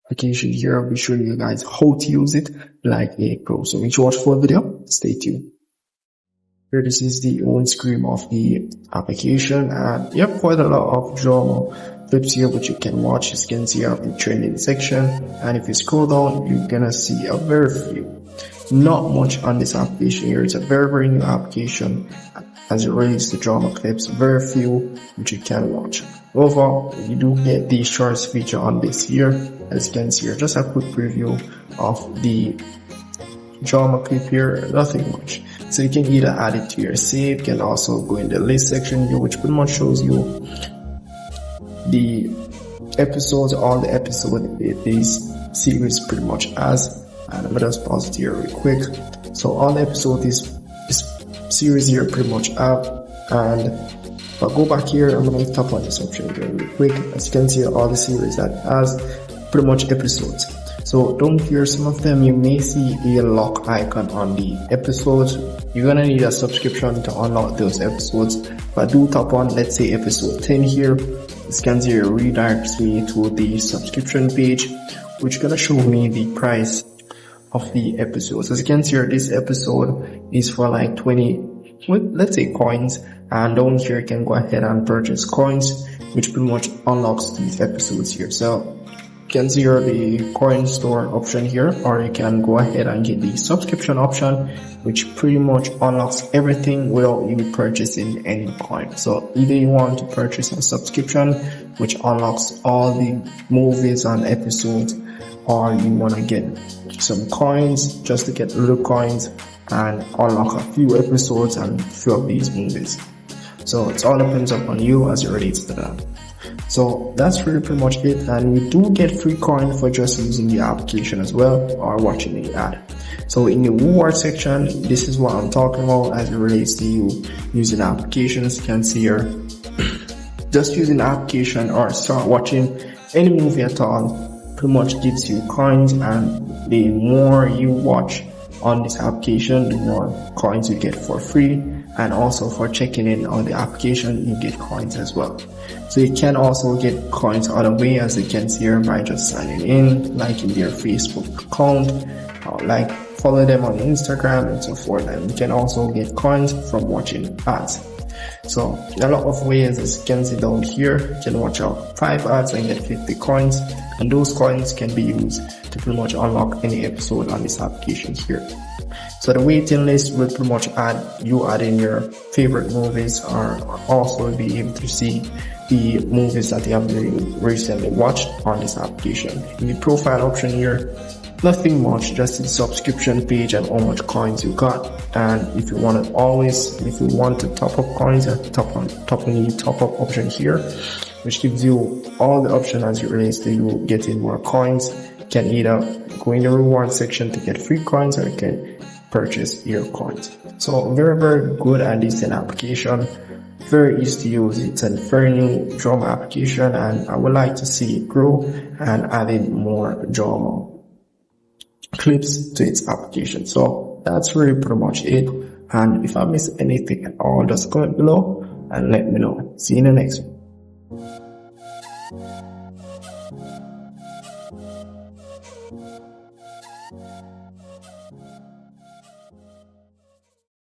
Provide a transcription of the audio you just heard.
application here. I'll be showing you guys how to use it like a pro. So make sure you watch for the video. Stay tuned. Here, this is the on screen of the application, and you have quite a lot of drama clips here which you can watch. As you can see, I have the trending section, and if you scroll down, you're gonna see a very few, not much on this application here. It's a very new application as it relates to drama clips, very few which you can watch. Overall, you do get the shorts feature on this here. As you can see here, just a quick preview of the drama clip here, nothing much. So you can either add it to your save, you can also go in the list section here, which pretty much shows you the episodes, all the episodes this series pretty much has. And I'm gonna just pause it here real quick. So all the episodes this series here pretty much have. And if I go back here, I'm gonna tap on this option here real quick. As you can see, all the series that has pretty much episodes. So down here, some of them you may see a lock icon on the episodes. You're gonna need a subscription to unlock those episodes. If I do tap on, let's say episode 10 here, this can see redirects me to the subscription page, which gonna show me the price of the episodes. As you can see here, this episode is for like 20, let's say coins, and down here you can go ahead and purchase coins, which pretty much unlocks these episodes here. So you can see here the coin store option here, or you can go ahead and get the subscription option, which pretty much unlocks everything without you purchasing any coin. So either you want to purchase a subscription which unlocks all the movies and episodes, or you want to get some coins just to get little coins and unlock a few episodes and few of these movies. So it all depends upon you as it relates to that. So that's really pretty much it, and you do get free coin for just using the application as well, or watching the ad. So in the reward section, this is what I'm talking about as it relates to you using applications. You can see here, just using the application or start watching any movie at all pretty much gives you coins, and the more you watch on this application, the more coins you get for free. And also for checking in on the application, you get coins as well. So you can also get coins other way, as you can see here, by just signing in, liking their Facebook account, or like follow them on Instagram and so forth. And you can also get coins from watching ads. So a lot of ways, as you can see down here, you can watch out 5 ads and get 50 coins, and those coins can be used to pretty much unlock any episode on this application here. So the waiting list will pretty much add in your favorite movies, or also be able to see the movies that you have recently watched on this application. In the profile option here, nothing much, just the subscription page and how much coins you got. And if you want to top up coins, tap on the top up option here, which gives you all the options as it relates to you getting more coins. You can either go in the reward section to get free coins, or you can purchase your coins. So very good and decent application, very easy to use. It's a very new drama application, and I would like to see it grow and adding more drama clips to its application. So that's really pretty much it, and if I miss anything at all, just comment below and let me know. See you in the next one.